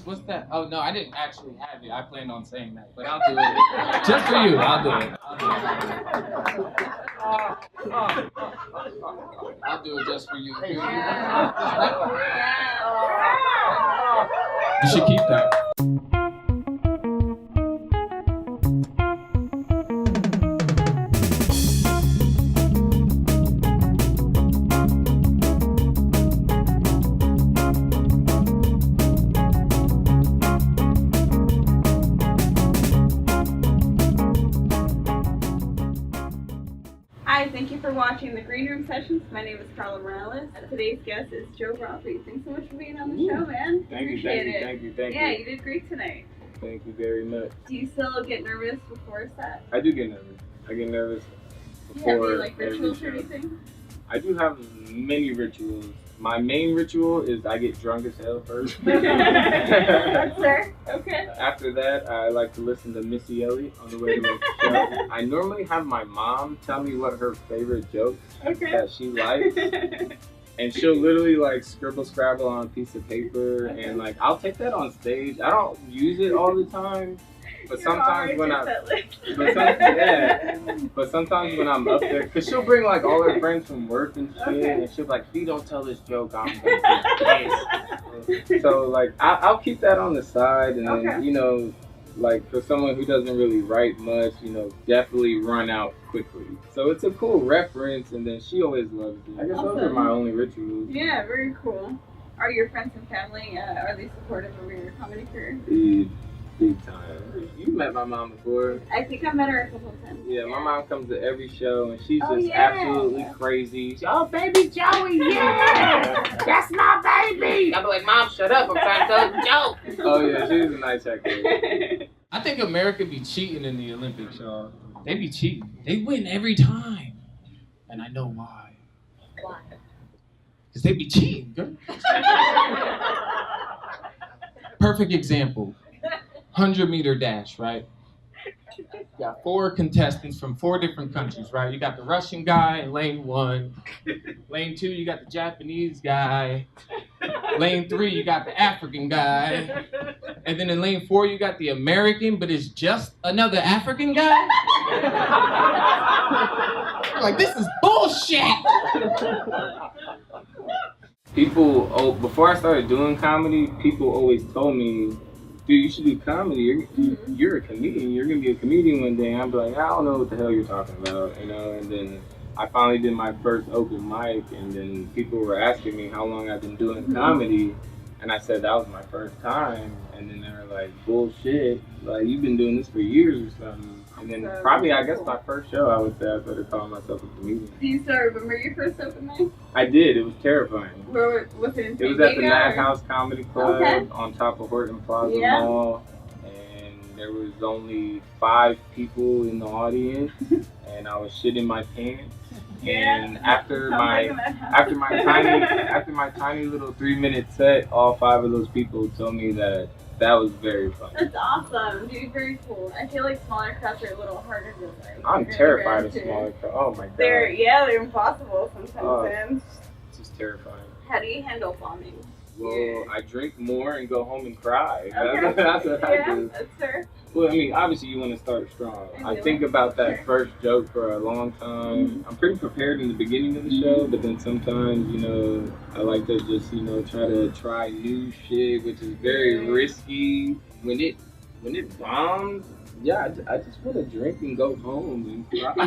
What's that? Oh no, I didn't actually have it. I planned on saying that, but I'll do it just for you. I'll do it. I'll do it just for you. You should keep that. Hi, thank you for watching the Green Room Sessions. My name is Carla Morales. Today's guest is Joe Robby. Thanks so much for being on the show, man. Thank you. Yeah, you did great tonight. Thank you very much. Do you still get nervous before a set? I do get nervous. I get nervous Have before you like rituals or anything? I do have many rituals. My main ritual is I get drunk as hell first. That's fair. Okay. After that, I like to listen to Missy Elliott on the way to the show. I normally have my mom tell me what her favorite jokes that she likes. And she'll literally like scribble scrabble on a piece of paper and like I'll take that on stage. I don't use it all the time. But sometimes when but sometimes when I'm up there, cause she'll bring like all her friends from work and shit, and she'll be like, if you don't tell this joke, I'm gonna get pissed. So like I'll keep that on the side, and then you know, like for someone who doesn't really write much, you know, definitely run out quickly. So it's a cool reference, and then she always loves it. I guess those are my only rituals. Yeah, very cool. Are your friends and family are they supportive of your comedy career? Big time. You met my mom before. I think I met her a couple of times. Yeah, my mom comes to every show and she's just absolutely crazy. Oh, baby Joey, yeah! That's my baby! I'll be like, Mom, shut up, I'm trying to tell a joke. Oh yeah, she's a nice actor. I think America be cheating in the Olympics, y'all. They be cheating. They win every time. And I know why. Why? Because they be cheating, girl. Perfect example. 100-meter dash, right? You got 4 contestants from 4 different countries, right? You got the Russian guy in lane 1. Lane 2, you got the Japanese guy. Lane 3, you got the African guy. And then in lane 4, you got the American, but it's just another African guy. Like, this is bullshit! People, before I started doing comedy, people always told me, dude, you should do comedy. You're a comedian. You're gonna be a comedian one day. And I'm like, I don't know what the hell you're talking about, you know. And then I finally did my first open mic, and then people were asking me how long I've been doing comedy, and I said that was my first time. And then they were like, bullshit, like you've been doing this for years or something. And then probably, I guess my first show, I would say I started calling myself a comedian. Do you still remember your first open mic? I did. It was terrifying. Where was it? It was at the Madhouse Comedy Club on top of Horton Plaza Mall, and there was only 5 people in the audience, and I was shitting my pants. And after my tiny little 3-minute set, all 5 of those people told me that was very fun. That's awesome, dude. Very cool. I feel like smaller crowds are a little harder to like. I'm terrified of smaller crowds. Oh my god. They're impossible sometimes. It's just terrifying. How do you handle bombing? Well, I drink more and go home and cry. Okay. That's what I do. That's fair. Well, I mean, obviously you want to start strong. I think about that first joke for a long time. I'm pretty prepared in the beginning of the show, but then sometimes, you know, I like to just, you know, try new shit, which is very risky. When it bombs, yeah, I just want to drink and go home and cry.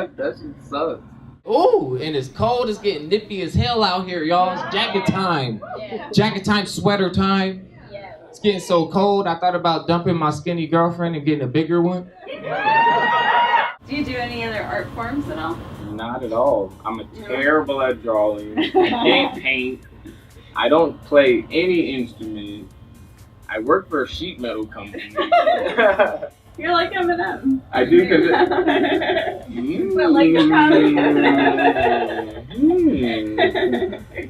That shit sucks. Ooh, and it's cold. It's getting nippy as hell out here, y'all. It's jacket time. Jacket time, sweater time. It's getting so cold, I thought about dumping my skinny girlfriend and getting a bigger one. Do you do any other art forms at all? Not at all. I'm terrible at drawing. I can't paint. I don't play any instrument. I work for a sheet metal company. You're like Eminem. I do because But like the comedy.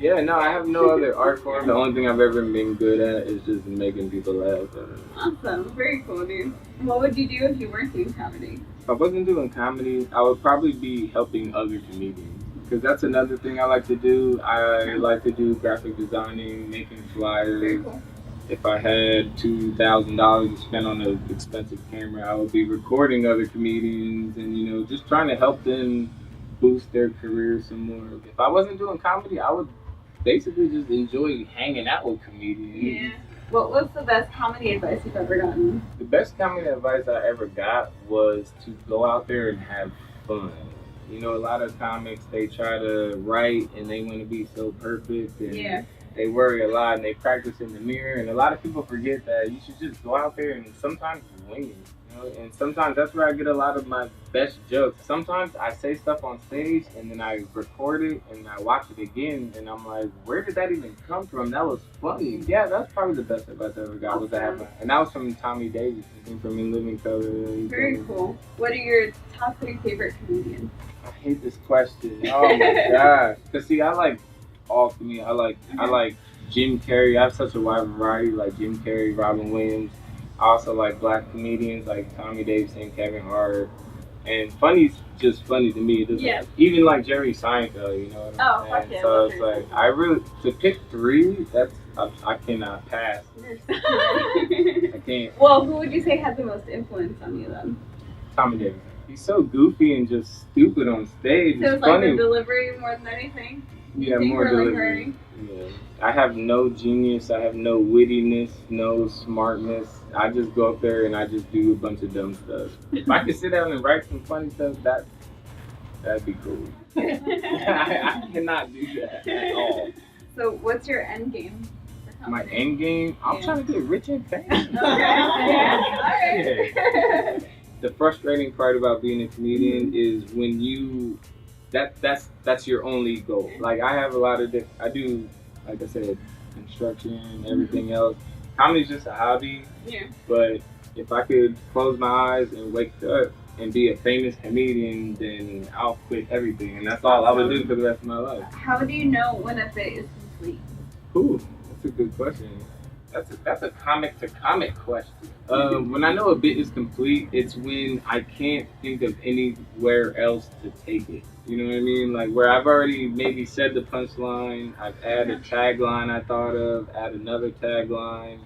Yeah, no, I have no other art form. The only thing I've ever been good at is just making people laugh. Awesome. Very cool, dude. What would you do if you weren't doing comedy? If I wasn't doing comedy, I would probably be helping other comedians. Because that's another thing I like to do. I like to do graphic designing, making flyers. Very cool. if I had $2,000 to spend on an expensive camera, I would be recording other comedians and, you know, just trying to help them boost their career some more. If I wasn't doing comedy, I would basically just enjoy hanging out with comedians. Yeah. What was the best comedy advice you've ever gotten? The best comedy advice I ever got was to go out there and have fun. You know, a lot of comics, they try to write and they want to be so perfect, and they worry a lot and they practice in the mirror, and a lot of people forget that you should just go out there and sometimes wing it. You know? And sometimes that's where I get a lot of my best jokes. Sometimes I say stuff on stage and then I record it and I watch it again and I'm like, where did that even come from? That was funny. Yeah, that's probably the best advice I ever got was that. And that was from Tommy Davis, from In Living Color. Very cool. What are your top 3 favorite comedians? I hate this question. Oh my gosh. Cause see, I like all comedians. I like Jim Carrey. I have such a wide variety, like Jim Carrey, Robin Williams. I also like black comedians like Tommy Davis and Kevin Hart. And funny's just funny to me. Even like Jerry Seinfeld, you know what I'm saying? So it's like, I really, to pick 3, I cannot pass. I can't. Well, who would you say had the most influence on you then? Tommy Davis. He's so goofy and just stupid on stage. So it's like the delivery more than anything? Yeah, more delivery. Yeah. I have no genius, I have no wittiness, no smartness. I just go up there and I just do a bunch of dumb stuff. If I could sit down and write some funny stuff, that'd be cool. I cannot do that at all. So what's your end game? My end game? I'm trying to get rich and famous. Okay. Alright. Yeah. The frustrating part about being a comedian is when you that's your only goal. Like I have a lot of I do, like I said, construction and everything else. Comedy's just a hobby. Yeah. But if I could close my eyes and wake up and be a famous comedian, then I'll quit everything, and that's all I would do for the rest of my life. How do you know when a bit is complete? Ooh, that's a good question. That's a comic to comic question. When I know a bit is complete, it's when I can't think of anywhere else to take it. You know what I mean? Like where I've already maybe said the punchline, I've added a tagline I thought of, add another tagline,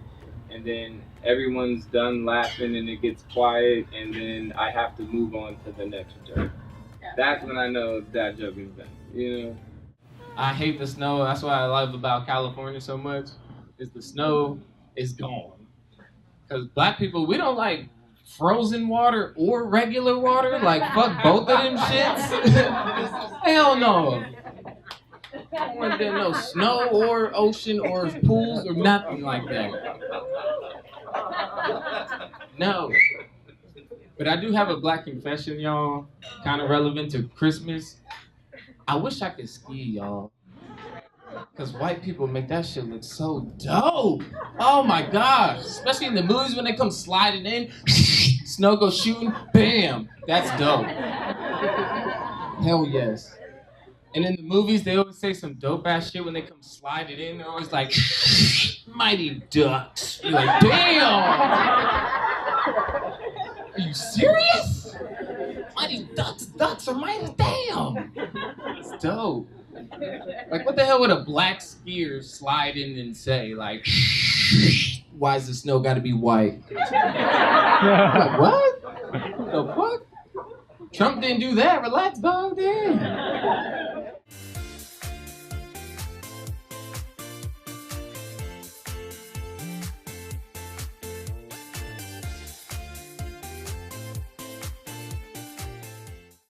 and then everyone's done laughing and it gets quiet, and then I have to move on to the next joke. That's when I know that joke is done. You know? I hate the snow. That's what I love about California so much. Is the snow is gone. Because black people, we don't like frozen water or regular water. Like, fuck both of them shits. Hell no. I don't want there no snow or ocean or pools or nothing like that. No. But I do have a black confession, y'all. Kind of relevant to Christmas. I wish I could ski, y'all. Because white people make that shit look so dope. Oh my gosh. Especially in the movies when they come sliding in. Snow goes shooting. Bam. That's dope. Hell yes. And in the movies, they always say some dope ass shit when they come sliding in. They're always like, mighty ducks. You're like, damn. Are you serious? Mighty ducks are mighty damn. It's dope. Like, what the hell would a black skier slide in and say? Like, why is the snow gotta be white? Like, what? The fuck? Trump didn't do that. Relax, dog. Damn.